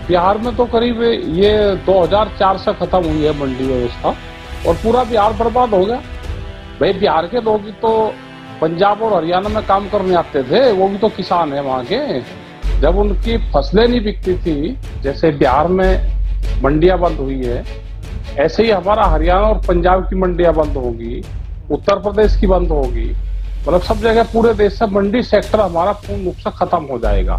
बिहार में तो करीब ये 2004 से खत्म हुई है मंडी व्यवस्था और पूरा बिहार बर्बाद हो गया। भाई बिहार के लोग ही तो पंजाब और हरियाणा में काम करने आते थे, वो भी तो किसान है वहाँ के। जब उनकी फसलें नहीं बिकती थी, जैसे बिहार में मंडियां बंद हुई है, ऐसे ही हमारा हरियाणा और पंजाब की मंडियां बंद होगी, उत्तर प्रदेश की बंद होगी, मतलब सब जगह पूरे देश से मंडी सेक्टर हमारा पूर्ण रूप से खत्म हो जाएगा।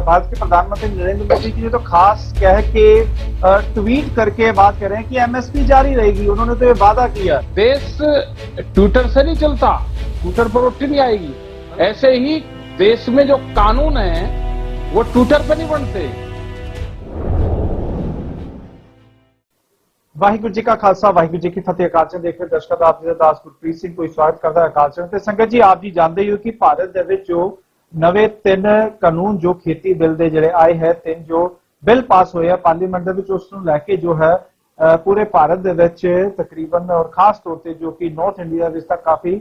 भारत के प्रधानमंत्री नरेंद्र मोदी जी ने तो खास कह के ट्वीट करके बात कर रहे हैं कि एमएसपी जारी रहेगी। उन्होंने तो ये वादा किया। देश ट्विटर से नहीं चलता, ट्विटर पर रोटी नहीं आएगी। ऐसे ही देश में जो कानून है वो ट्विटर पे नहीं बनते। ਵਾਹਿਗੁਰੂ जी का खालसा वाहिगुरू जी की फतेह। अकाल चंद देख ਰਹੇ ਦਰਸ਼ਕਾਂ ਦਾ ਆਪ ਜੀ ਦਾ ਦਾਸ ਗੁਰਪ੍ਰੀਤ ਸਿੰਘ ਕੋਈ ਸਵਾਗਤ ਕਰਦਾ ਹੈ ਅਕਾਲ ਚੰਦ ਤੇ ਸੰਗਤ ਜੀ। ਆਪ ਜੀ ਜਾਣਦੇ ਹੀ ਹੋ ਕਿ ਭਾਰਤ ਦੇ ਵਿੱਚ ਜੋ ਨਵੇਂ 3 ਕਾਨੂੰਨ ਜੋ ਖੇਤੀ ਬਿੱਲ ਦੇ ਜਿਹੜੇ ਆਏ ਹੈ, 3 ਜੋ ਬਿੱਲ ਪਾਸ ਹੋਏ ਆ ਪਾਰਲੀਮੈਂਟ ਦੇ ਵਿੱਚ, ਉਸ ਨੂੰ ਲੈ ਕੇ ਜੋ ਹੈ ਪੂਰੇ ਭਾਰਤ ਦੇ ਵਿੱਚ ਤਕਰੀਬਨ ਔਰ ਖਾਸ ਤੌਰ ਤੇ ਜੋ ਕਿ ਨਾਰਥ ਇੰਡੀਆ ਵਿੱਚ ਤਾਂ ਕਾਫੀ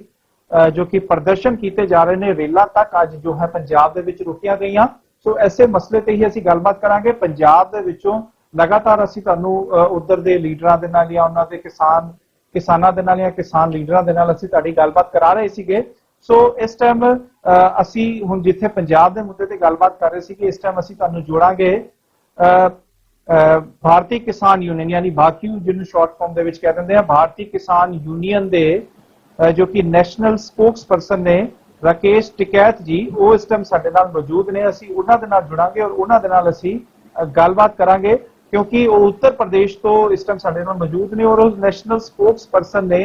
ਜੋ ਕਿ ਪ੍ਰਦਰਸ਼ਨ ਕੀਤੇ ਜਾ ਰਹੇ ਨੇ। ਰੇਲਾਂ ਤੱਕ ਅੱਜ ਜੋ ਹੈ ਪੰਜਾਬ ਦੇ ਵਿੱਚ ਰੁਕੀਆਂ ਗਈਆਂ। ਸੋ ਐਸੇ ਮਸਲੇ ਤੇ ਹੀ ਅਸੀਂ ਗੱਲਬਾਤ ਕਰਾਂਗੇ। ਪੰਜਾਬ ਦੇ ਵਿੱਚੋਂ लगातार ਅਸੀਂ ਤੁਹਾਨੂੰ ਉਧਰ ਦੇ ਲੀਡਰਾਂ ਦੇ ਨਾਲ ਜਾਂ ਉਹਨਾਂ ਦੇ ਕਿਸਾਨਾਂ ਦੇ ਨਾਲ ਜਾਂ ਕਿਸਾਨ ਲੀਡਰਾਂ ਦੇ ਨਾਲ ਅਸੀਂ ਤੁਹਾਡੀ ਗੱਲਬਾਤ ਕਰਾ ਰਹੇ ਸੀਗੇ। ਸੋ ਇਸ ਟਾਈਮ ਅਸੀਂ ਹੁਣ ਜਿੱਥੇ ਪੰਜਾਬ ਦੇ ਮੁੱਦੇ ਤੇ ਗੱਲਬਾਤ ਕਰ ਰਹੇ ਸੀ ਕਿ ਇਸ ਟਾਈਮ ਅਸੀਂ ਤੁਹਾਨੂੰ ਜੋੜਾਂਗੇ ਭਾਰਤੀ ਕਿਸਾਨ ਯੂਨੀਅਨ ਯਾਨੀ ਭਾਕਿਯੂ ਜਿਹਨੂੰ ਸ਼ਾਰਟ ਫਾਰਮ ਦੇ ਵਿੱਚ ਕਹਿ ਦਿੰਦੇ ਆ, ਭਾਰਤੀ ਕਿਸਾਨ ਯੂਨੀਅਨ ਦੇ ਜੋ ਕਿ ਨੈਸ਼ਨਲ ਸਪੋਕਸਪਰਸਨ ਨੇ ਰਾਕੇਸ਼ ਟਿਕੈਤ ਜੀ, ਉਹ ਇਸ ਟਾਈਮ ਸਾਡੇ ਨਾਲ ਮੌਜੂਦ ਨੇ। ਅਸੀਂ ਉਹਨਾਂ ਦੇ ਨਾਲ ਜੁੜਾਂਗੇ ਔਰ ਉਹਨਾਂ ਦੇ ਨਾਲ ਅਸੀਂ ਗੱਲਬਾਤ ਕਰਾਂਗੇ क्योंकि वो उत्तर प्रदेश तो इस टाइम साढ़े नाल मौजूद ने और नेशनल स्पोक्स पर्सन ने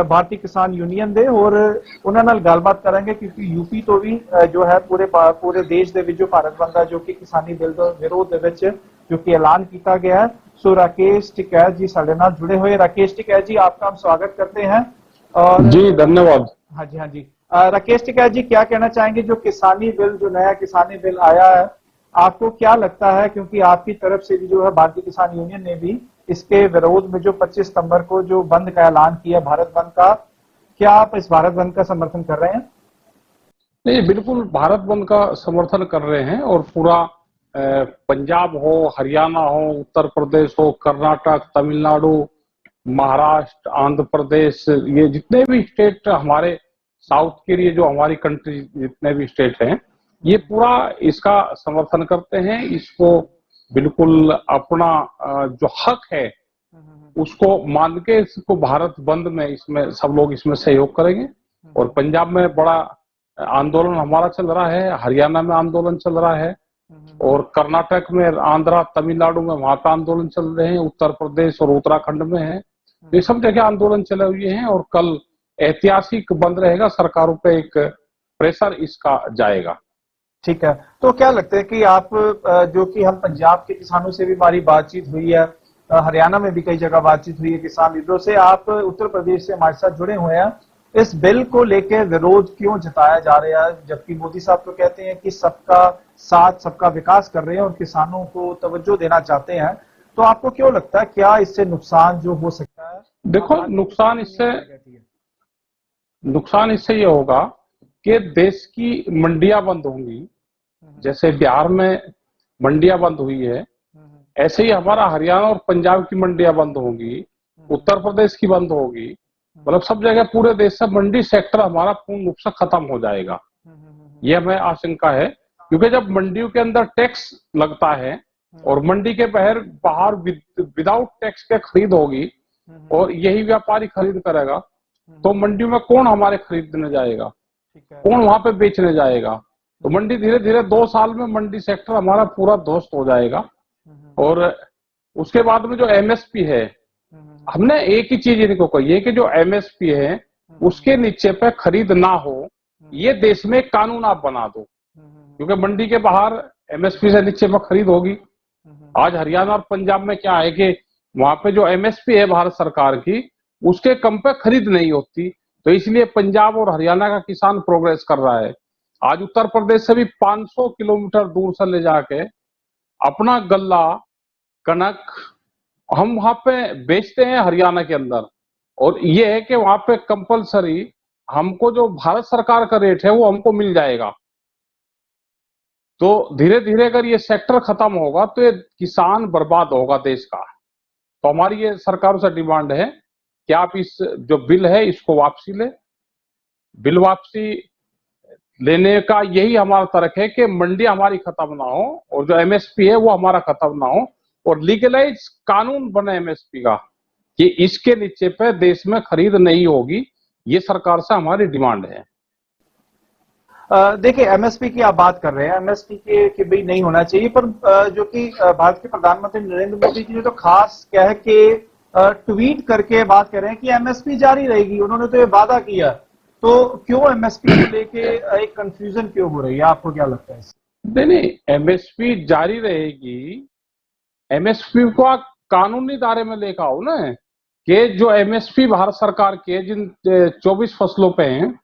भारतीय किसान यूनियन दे और उन्हां नाल गलबात करांगे क्योंकि यूपी तो भी जो है पूरे देश दे विच जो भारत बंद है जो कि किसानी बिल दे विरोध दे विच जो कि ऐलान किया गया है। सो राकेश टिकैत जी साढ़े नाल जुड़े हुए। राकेश टिकैत जी, आपका हम स्वागत करते हैं। और जी धन्यवाद। हाँ जी, हाँ जी। राकेश टिकैत जी, क्या कहना चाहेंगे जो किसानी बिल, जो नया किसानी बिल आया है, आपको क्या लगता है? क्योंकि आपकी तरफ से भी जो है भारतीय किसान यूनियन ने भी इसके विरोध में जो 25 सितंबर को जो बंद का ऐलान किया, भारत बंद का, क्या आप इस भारत बंद का समर्थन कर रहे हैं? नहीं, बिल्कुल भारत बंद का समर्थन कर रहे हैं और पूरा पंजाब हो, हरियाणा हो, उत्तर प्रदेश हो, कर्नाटक, तमिलनाडु, महाराष्ट्र, आंध्र प्रदेश, ये जितने भी स्टेट हमारे साउथ के लिए जो हमारी कंट्री जितने भी स्टेट हैं, ये पूरा इसका समर्थन करते हैं। इसको बिल्कुल अपना जो हक है उसको मान के इसको भारत बंद में इसमें सब लोग इसमें सहयोग करेंगे। और पंजाब में बड़ा आंदोलन हमारा चल रहा है, हरियाणा में आंदोलन चल रहा है और कर्नाटक में, आंध्रा, तमिलनाडु में वहां पे आंदोलन चल रहे हैं, उत्तर प्रदेश और उत्तराखंड में है। ये सब जगह आंदोलन चले हुए हैं और कल ऐतिहासिक बंद रहेगा, सरकारों पे एक प्रेशर इसका जाएगा। ठीक है, तो क्या लगता है कि आप जो कि हम पंजाब के किसानों से भी हमारी बातचीत हुई है, हरियाणा में भी कई जगह बातचीत हुई है किसान लीडरों से, आप उत्तर प्रदेश से हमारे साथ जुड़े हुए हैं। इस बिल को लेकर विरोध क्यों जताया जा रहा है, जबकि मोदी साहब तो कहते हैं कि सबका साथ सबका विकास कर रहे हैं और किसानों को तवज्जो देना चाहते हैं। तो आपको क्यों लगता है, क्या इससे नुकसान जो हो सकता है? देखो, नुकसान इससे ये होगा कि देश की मंडियां बंद होंगी। जैसे बिहार में मंडियां बंद हुई है, ऐसे ही हमारा हरियाणा और पंजाब की मंडियां बंद होंगी, उत्तर प्रदेश की बंद होगी, मतलब सब जगह पूरे देश से मंडी सेक्टर हमारा पूर्ण रूप से खत्म हो जाएगा। यह हमें आशंका है, क्योंकि जब मंडियों के अंदर टैक्स लगता है और मंडी के बाहर विदाउट टैक्स के खरीद होगी और यही व्यापारी खरीद करेगा, तो मंडियों में कौन हमारे खरीदने जाएगा, कौन वहां पे बेचने जाएगा? तो मंडी धीरे धीरे 2 साल में मंडी सेक्टर हमारा पूरा ध्वस्त हो जाएगा। और उसके बाद में जो एमएसपी है, हमने एक ही चीज इनको कही है कि जो एमएसपी है उसके नीचे पे खरीद ना हो, ये देश में कानून आप बना दो, क्योंकि मंडी के बाहर एमएसपी से नीचे पे खरीद होगी। आज हरियाणा और पंजाब में क्या है कि वहां पे जो एमएसपी है भारत सरकार की, उसके कम पे खरीद नहीं होती, तो इसलिए पंजाब और हरियाणा का किसान प्रोग्रेस कर रहा है। आज उत्तर प्रदेश से भी 500 किलोमीटर दूर से ले जाके अपना गल्ला, कनक हम वहां पे बेचते हैं हरियाणा के अंदर, और ये है कि वहां पे कंपलसरी हमको जो भारत सरकार का रेट है वो हमको मिल जाएगा। तो धीरे धीरे अगर ये सेक्टर खत्म होगा तो ये किसान बर्बाद होगा देश का। तो हमारी ये सरकार से डिमांड है कि आप इस जो बिल है इसको वापसी ले। बिल वापसी लेने का यही हमारा तर्क है कि मंडी हमारी खत्म ना हो और जो एमएसपी है वो हमारा खत्म ना हो और लीगलाइज कानून बने एमएसपी का कि इसके नीचे पे देश में खरीद नहीं होगी। ये सरकार से हमारी डिमांड है। देखिए, एमएसपी की आप बात कर रहे हैं, एमएसपी के कि भाई नहीं होना चाहिए, पर जो कि भारत के प्रधानमंत्री नरेंद्र मोदी जी ने तो खास कह के ट्वीट करके बात कर रहे हैं कि एमएसपी जारी रहेगी। उन्होंने तो ये वादा किया, तो क्यों एमएसपी को लेके एक कंफ्यूजन क्यों हो रही है? आपको क्या लगता है इससे? नहीं, एमएसपी जारी रहेगी। एमएसपी को आप कानूनी दायरे में लेकर आओ ना कि जो एमएसपी भारत सरकार के जिन 24 फसलों पे हैं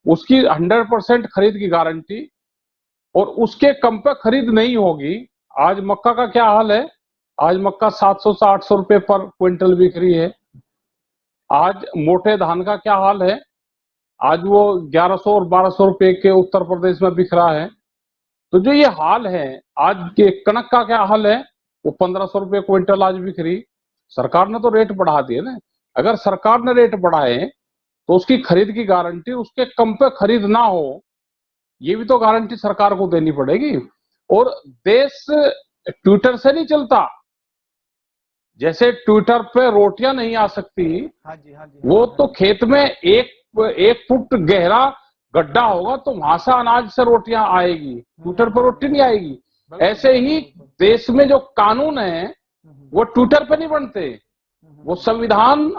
उसकी 100% खरीद की गारंटी और उसके कम पे खरीद नहीं होगी। आज मक्का का क्या हाल है? आज मक्का 700 से 800 रुपए पर क्विंटल बिक रही है। आज मोटे धान का क्या हाल है? आज वो 1100 और 1200 रुपए के उत्तर प्रदेश में बिक रहा है। तो जो ये हाल है, आज के कनक का क्या हाल है? वो 1500 रुपए क्विंटल आज बिक रही। सरकार ने तो रेट बढ़ा दिए ना। अगर सरकार ने रेट बढ़ाए तो उसकी खरीद की गारंटी, उसके कम पे खरीद ना हो, ये भी तो गारंटी सरकार को देनी पड़ेगी। और देश ट्विटर से नहीं चलता। जैसे ट्विटर पे रोटियां नहीं आ सकती, हाँ जी, हाँ जी, वो तो खेत में एक फुट गहरा गड्ढा होगा तो वहां से अनाज से रोटियां आएगी, ट्विटर पर रोटी नहीं आएगी। ऐसे ही देश में जो कानून है वो ट्विटर पे नहीं बनते, वो संविधान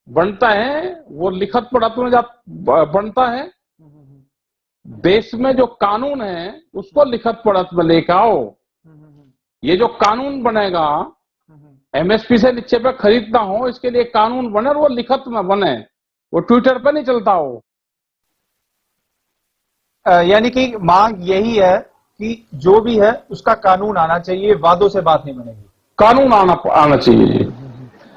बनता है, वो लिखत पढ़त में बनता है। देश में जो कानून है उसको लिखत पढ़त में लेके आओ। ये जो कानून बनेगा एमएसपी से नीचे पे खरीदना हो, इसके लिए कानून बने और वो लिखत में बने, वो ट्विटर पे नहीं चलता हो। यानी कि मांग यही है कि जो भी है उसका कानून आना चाहिए, वादों से बात नहीं बनेगी, कानून आना चाहिए।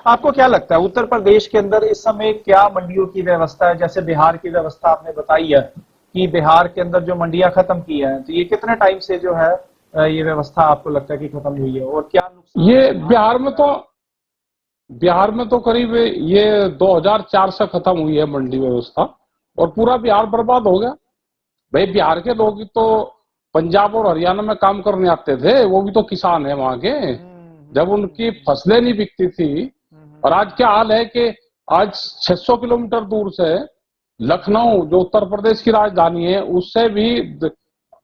आपको क्या लगता है उत्तर प्रदेश के अंदर इस समय क्या मंडियों की व्यवस्था है? जैसे बिहार की व्यवस्था आपने बताई है कि बिहार के अंदर जो मंडियां खत्म की है, तो ये कितने टाइम से जो है ये व्यवस्था आपको लगता है कि खत्म हुई है और क्या नुकसान? ये बिहार में तो करीब ये 2004 से खत्म हुई है मंडी व्यवस्था और पूरा बिहार बर्बाद हो गया। भाई बिहार के लोग तो पंजाब और हरियाणा में काम करने आते थे, वो भी तो किसान है वहां के, जब उनकी फसलें नहीं बिकती थी। और आज क्या हाल है कि आज 600 किलोमीटर दूर से लखनऊ, जो उत्तर प्रदेश की राजधानी है, उससे भी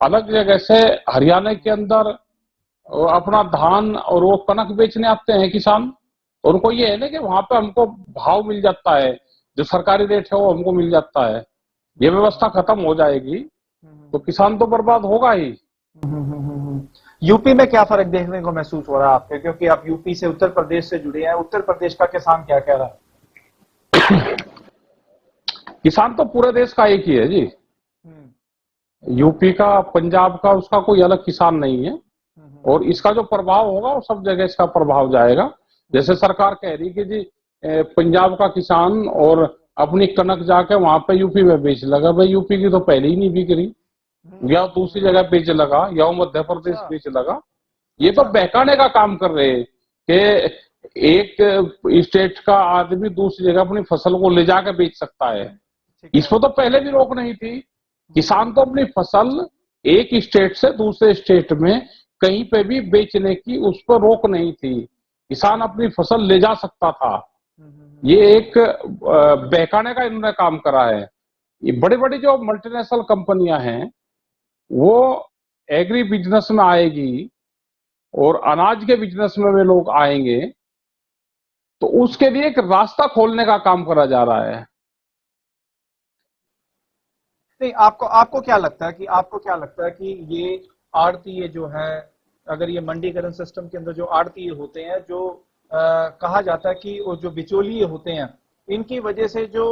अलग जगह से हरियाणा के अंदर अपना धान और वो कनक बेचने आते हैं किसान। और उनको ये है ना कि वहां पे हमको भाव मिल जाता है, जो सरकारी रेट है वो हमको मिल जाता है। ये व्यवस्था खत्म हो जाएगी तो किसान तो बर्बाद होगा ही। यूपी में क्या फर्क देखने को महसूस हो रहा है आपके, क्योंकि आप यूपी से उत्तर प्रदेश से जुड़े हैं, उत्तर प्रदेश का किसान क्या कह रहा है? किसान तो पूरे देश का एक ही है जी। यूपी का, पंजाब का, उसका कोई अलग किसान नहीं है। और इसका जो प्रभाव होगा वो सब जगह इसका प्रभाव जाएगा। जैसे सरकार कह रही कि जी पंजाब का किसान और अपनी कनक जाके वहां पे यूपी में बेच लगा। भाई यूपी की तो पहले ही नहीं बिक रही, या दूसरी जगह बेच लगा, या मध्य प्रदेश बेच लगा। ये तो बहकाने का काम कर रहे हैं कि एक स्टेट का आदमी दूसरी जगह अपनी फसल को ले जाकर बेच सकता है। इसको तो पहले भी रोक नहीं थी। किसान तो अपनी फसल एक स्टेट से दूसरे स्टेट में कहीं पे भी बेचने की उस पर रोक नहीं थी। किसान अपनी फसल ले जा सकता था। ये एक बहकाने का इन्होंने काम करा है। ये बड़ी बड़ी जो मल्टीनेशनल कंपनियां हैं वो एग्री बिजनेस में आएगी और अनाज के बिजनेस में वे लोग आएंगे, तो उसके लिए एक रास्ता खोलने का काम करा जा रहा है। नहीं, आपको क्या लगता है कि ये आड़तीय जो है, अगर ये मंडीकरण सिस्टम के अंदर जो आड़तीय होते हैं, जो कहा जाता है कि वो जो बिचौलिए होते हैं, इनकी वजह से जो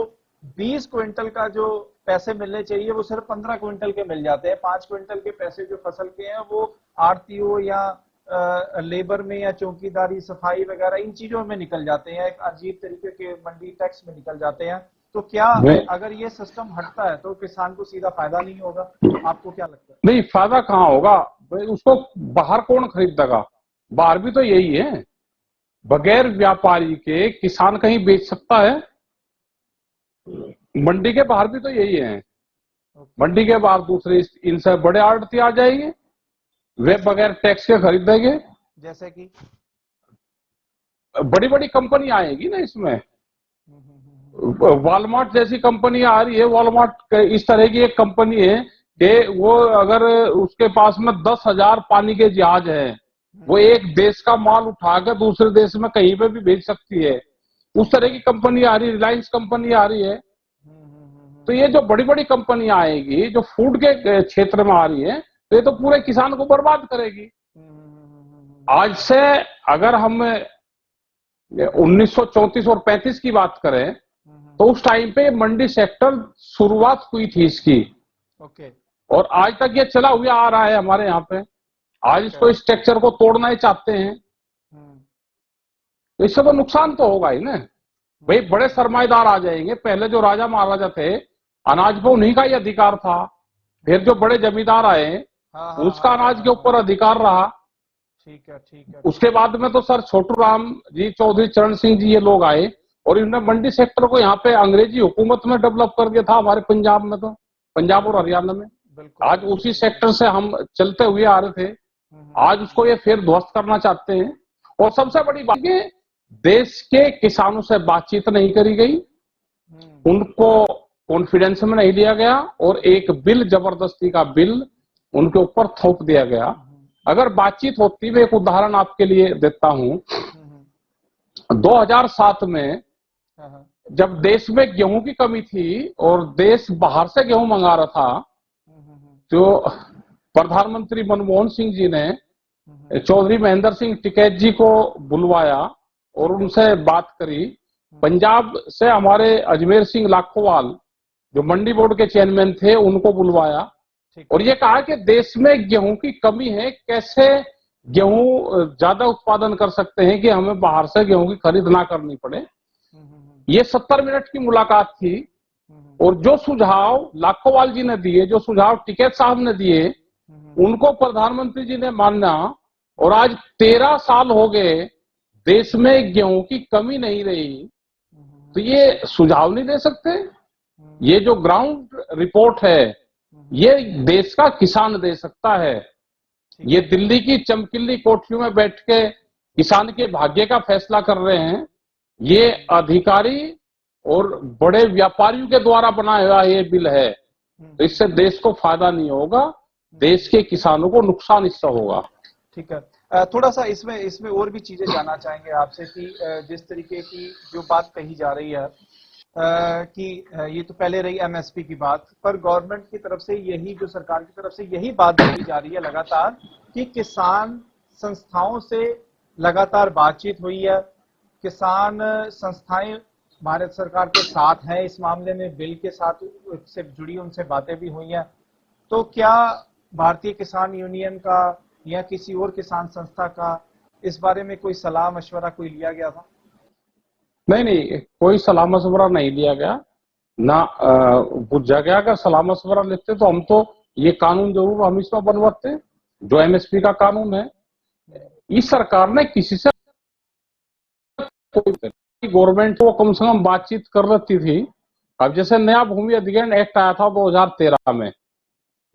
20 क्विंटल का जो पैसे मिलने चाहिए वो सिर्फ 15 क्विंटल के मिल जाते हैं। 5 क्विंटल के पैसे जो फसल के हैं वो आड़तीयों या लेबर में या चौकीदारी, सफाई वगैरह इन चीजों में निकल जाते हैं, एक अजीब तरीके के मंडी टैक्स में निकल जाते हैं। तो क्या मैं अगर ये सिस्टम हटता है तो किसान को सीधा फायदा नहीं होगा? आपको क्या लगता है? नहीं, फायदा कहाँ होगा भाई, उसको बाहर कौन खरीदेगा? बाहर भी तो यही है, बगैर व्यापारी के किसान कहीं बेच सकता है? मंडी के बाहर भी तो यही है, ओके। मंडी के बाहर दूसरे इनसे बड़े आड़ती आ जाएंगे, वे बगैर टैक्स के खरीदेंगे। जैसे कि बड़ी बड़ी कंपनी आएगी ना इसमें, हम्म। वॉलमार्ट जैसी कंपनी आ रही है। वॉलमार्ट इस तरह की एक कंपनी है कि वो अगर उसके पास में 10,000 पानी के जहाज हैं, वो एक देश का माल उठा के दूसरे देश में कहीं पे भी भेज सकती है। उस तरह की कंपनी आ रही है, रिलायंस कंपनी आ रही है। तो ये जो बड़ी बड़ी कंपनियां आएगी जो फूड के क्षेत्र में आ रही है, तो ये तो पूरे किसान को बर्बाद करेगी। आज से अगर हम 1934 और 35 की बात करें तो उस टाइम पे मंडी सेक्टर शुरुआत हुई थी इसकी, ओके। और आज तक ये चला हुआ आ रहा है हमारे यहाँ पे। आज इसको स्ट्रक्चर को तोड़ना ही चाहते हैं, तो इससे तो नुकसान तो होगा ही ना भाई। बड़े सरमाएदार आ जाएंगे। पहले जो राजा महाराजा थे, अनाज पे उन्हीं का ही अधिकार था। फिर जो बड़े जमींदार आए, उसका अनाज के ऊपर अधिकार रहा। ठीक है, ठीक है। उसके बाद में तो सर छोटू राम जी, चौधरी चरण सिंह जी, ये लोग आए और इन्होंने मंडी सेक्टर को यहाँ पे अंग्रेजी हुकूमत में डेवलप कर दिया था। हमारे पंजाब में तो, पंजाब और हरियाणा में आज उसी सेक्टर से हम चलते हुए आ रहे थे। आज उसको ये फिर ध्वस्त करना चाहते हैं। और सबसे बड़ी बात ये, देश के किसानों से बातचीत नहीं करी गई, उनको कॉन्फिडेंस में नहीं लिया गया, और एक बिल, जबरदस्ती का बिल उनके ऊपर थोप दिया गया। अगर बातचीत होती, मैं एक उदाहरण आपके लिए देता हूं। 2007 में जब देश में गेहूं की कमी थी और देश बाहर से गेहूं मंगा रहा था, तो प्रधानमंत्री मनमोहन सिंह जी ने चौधरी महेंद्र सिंह टिकैत जी को बुलवाया और उनसे बात करी। पंजाब से हमारे अजमेर सिंह लाखोवाल, जो मंडी बोर्ड के चेयरमैन थे, उनको बुलवाया और ये कहा कि देश में गेहूं की कमी है, कैसे गेहूं ज्यादा उत्पादन कर सकते हैं कि हमें बाहर से गेहूं की खरीद ना करनी पड़े। ये 70 मिनट की मुलाकात थी और जो सुझाव लाखोवाल जी ने दिए, जो सुझाव टिकैत साहब ने दिए, उनको प्रधानमंत्री जी ने माना। और आज 13 साल हो गए, देश में गेहूं की कमी नहीं रही, तो ये सुझाव नहीं दे सकते? ये जो ग्राउंड रिपोर्ट है, ये देश का किसान दे सकता है। ये दिल्ली की चमकीली कोठरियों में बैठ के किसान के भाग्य का फैसला कर रहे हैं, ये अधिकारी और बड़े व्यापारियों के द्वारा बनाया हुआ ये बिल है। तो इससे देश को फायदा नहीं होगा, देश के किसानों को नुकसान इससे होगा। ठीक है। थोड़ा सा इसमें और भी चीजें जानना चाहेंगे आपसे कि जिस तरीके की जो बात कही जा रही है कि ये तो पहले रही एमएसपी की बात, पर गवर्नमेंट की तरफ से यही, जो सरकार की तरफ से यही बात कही जा रही है लगातार कि किसान संस्थाओं से लगातार बातचीत हुई है, किसान संस्थाएं भारत सरकार के साथ हैं इस मामले में, बिल के साथ से जुड़ी उनसे बातें भी हुई हैं। तो क्या भारतीय किसान यूनियन का या किसी और किसान संस्था का इस बारे में कोई सलाह मशवरा कोई लिया गया था? नहीं, कोई सलाह मशवरा नहीं लिया गया, ना बुझा गया। अगर सलाह मशवरा लेते तो हम तो ये कानून जरूर हम इसमें बनवाते, जो एमएसपी का कानून है। इस सरकार ने किसी से, गवर्नमेंट को कम से कम बातचीत कर रही थी। अब जैसे नया भूमि अधिग्रहण एक्ट आया था 2013 में,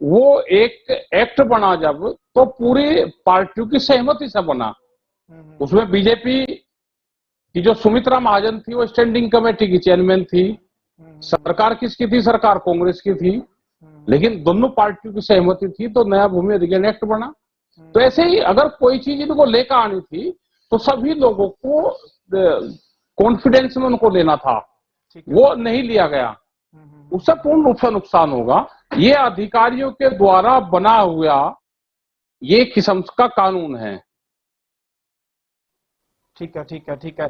वो एक एक्ट बना जब, तो पूरी पार्टियों की सहमति से बना। उसमें बीजेपी की जो सुमित्रा महाजन थी, वो स्टैंडिंग कमेटी की चेयरमैन थी। सरकार किसकी थी? सरकार कांग्रेस की थी, लेकिन दोनों पार्टियों की सहमति थी, तो नया भूमि अधिग्रहण एक्ट बना। तो ऐसे ही अगर कोई चीज इनको लेकर आनी थी तो सभी लोगों को कॉन्फिडेंस में उनको लेना था, वो नहीं लिया गया, उससे पूर्ण रूप से नुकसान होगा। ये अधिकारियों के द्वारा बना हुआ ये किस्म का कानून है। ठीक है, ठीक है, ठीक है।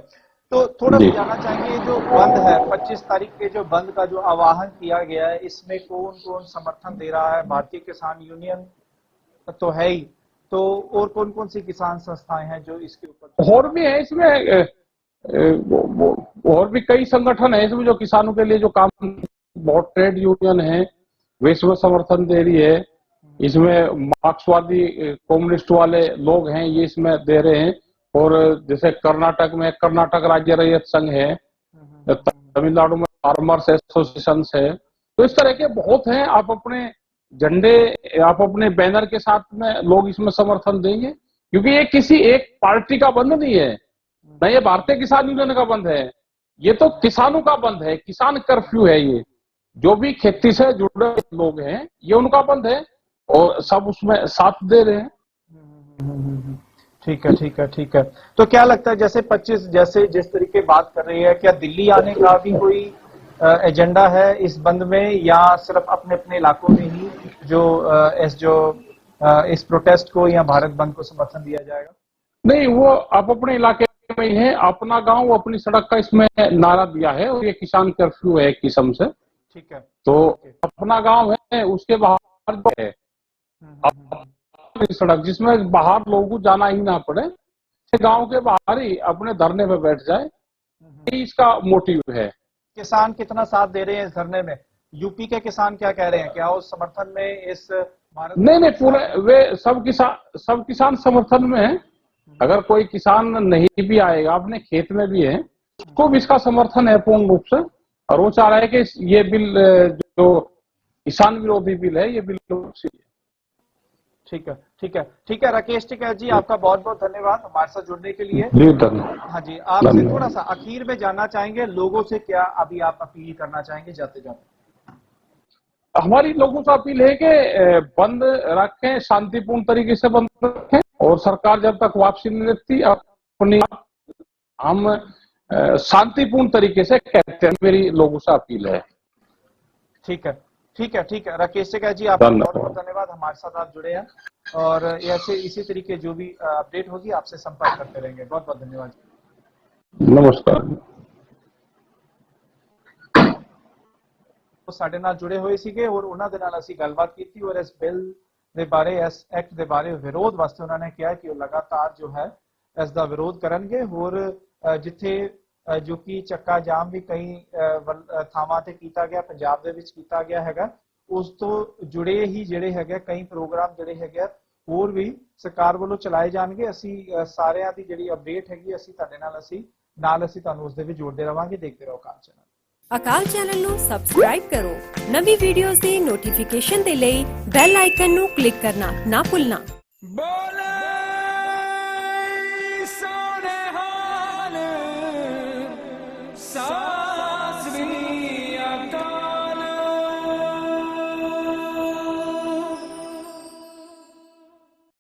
तो थोड़ा सा जानना चाहेंगे, जो बंद है 25 तारीख के, जो बंद का जो आह्वान किया गया है, इसमें कौन कौन समर्थन दे रहा है? भारतीय किसान यूनियन तो है ही, तो और कौन कौन सी किसान संस्थाएं हैं जो इसके ऊपर? और भी है इसमें, और भी कई संगठन है इसमें जो किसानों के लिए जो काम, बहुत ट्रेड यूनियन है वे इसमें समर्थन दे रही है। इसमें मार्क्सवादी कम्युनिस्ट वाले लोग हैं ये इसमें दे रहे हैं। और जैसे कर्नाटक में कर्नाटक राज्य रैयत संघ है, तमिलनाडु में फार्मर्स एसोसिएशन है। तो इस तरह के बहुत हैं। आप अपने झंडे, आप अपने बैनर के साथ में लोग इसमें समर्थन देंगे, क्योंकि ये किसी एक पार्टी का बंद नहीं है, न ये भारतीय किसान यूनियन का बंद है, ये तो किसानों का बंद है, किसान कर्फ्यू है। ये जो भी खेती से जुड़े लोग हैं ये उनका बंद है और सब उसमें साथ दे रहे हैं। ठीक है, ठीक है, ठीक है। तो क्या लगता है जैसे 25 जैसे जिस तरीके बात कर रही है, क्या दिल्ली आने का भी कोई एजेंडा है इस बंद में, या सिर्फ अपने अपने इलाकों में ही इस प्रोटेस्ट को या भारत बंद को समर्थन दिया जाएगा? नहीं, वो आप अपने इलाके में ही है, अपना गांव अपनी सड़क का इसमें नारा दिया है और ये किसान कर्फ्यू है एक किस्म से। ठीक है। तो अपना गांव है, उसके बाहर जो है सड़क जिसमें बाहर लोगों को जाना ही ना पड़े, गांव के बाहर ही अपने धरने पे बैठ जाए, ये इसका मोटिव है। किसान कितना साथ दे रहे हैं इस धरने में? यूपी के किसान क्या कह रहे हैं? क्या उस समर्थन में इस भारत? नहीं, पूरे वे सब किसान समर्थन में है। अगर कोई किसान नहीं भी आएगा, अपने खेत में भी है, उसको भी इसका समर्थन है पूर्ण रूप से। और वो चाह रहा है कि ये बिल जो किसान विरोधी बिल है ये बिल ठीक है, ठीक है, ठीक है। राकेश टिकैत जी, आपका बहुत बहुत धन्यवाद हमारे साथ जुड़ने के लिए। जी धन्यवाद। हाँ जी, आपसे थोड़ा सा आखिर में जानना चाहेंगे, लोगों से क्या अभी आप अपील करना चाहेंगे जाते जाते? हमारी लोगों से अपील है कि बंद रखें, शांतिपूर्ण तरीके से बंद रखें, और सरकार जब तक वापसी नहीं लेती अपनी हम शांतिपूर्ण तरीके से कहते हैं। मेरी लोगों से अपील है। ठीक है, ठीक है, ठीक है। राकेश टिकैत जी, आपका बहुत बहुत धन्यवाद, हमारे साथ आप जुड़े हैं और ऐसे इसी तरीके जो भी अपडेट होगी आपसे संपर्क करते रहेंगे। बहुत बहुत धन्यवाद। नमस्कार। ਸਾਡੇ ਨਾਲ ਜੁੜੇ ਹੋਏ ਸੀਗੇ और ਉਹਨਾਂ ਦੇ ਨਾਲ ਅਸੀਂ ਗੱਲਬਾਤ ਕੀਤੀ और ਇਸ ਬਿੱਲ ਦੇ ਬਾਰੇ, ਇਸ ਐਕਟ ਦੇ ਬਾਰੇ ਵਿਰੋਧ ਵਾਸਤੇ ਉਹਨਾਂ ਨੇ ਕਿਹਾ ਕਿ ਉਹ ਲਗਾਤਾਰ ਜੋ ਹੈ ਇਸ ਦਾ ਵਿਰੋਧ ਕਰਨਗੇ। और ਜਿੱਥੇ ਜੋ ਕਿ ਚੱਕਾ ਜਾਮ ਵੀ ਕਈ ਥਾਵਾਂ ਤੇ ਕੀਤਾ ਗਿਆ, ਪੰਜਾਬ ਦੇ ਵਿੱਚ ਕੀਤਾ ਗਿਆ ਹੈਗਾ, ਉਸ ਤੋਂ ਜੁੜੇ ਹੀ ਜਿਹੜੇ ਹੈਗੇ ਕਈ ਪ੍ਰੋਗਰਾਮ ਜਿਹੜੇ ਹੈਗੇ ਹੋਰ ਵੀ ਸਰਕਾਰ ਵੱਲੋਂ ਚਲਾਏ ਜਾਣਗੇ। ਅਸੀਂ ਸਾਰਿਆਂ ਦੀ ਜਿਹੜੀ ਅਪਡੇਟ ਹੈਗੀ ਅਸੀਂ ਤੁਹਾਡੇ ਨਾਲ ਅਸੀਂ ਤੁਹਾਨੂੰ ਉਸ ਦੇ ਵਿੱਚ ਜੋੜਦੇ ਰਵਾਂਗੇ। ਦੇਖਦੇ ਰਹੋ ਅਕਾਲ ਚੈਨਲ। ਅਕਾਲ ਚੈਨਲ ਨੂੰ ਸਬਸਕ੍ਰਾਈਬ ਕਰੋ। ਨਵੀਂ ਵੀਡੀਓਜ਼ ਦੀ ਨੋਟੀਫਿਕੇਸ਼ਨ ਦੇ ਲਈ ਬੈਲ ਆਈਕਨ ਨੂੰ ਕਲਿੱਕ ਕਰਨਾ ਨਾ ਭੁੱਲਣਾ।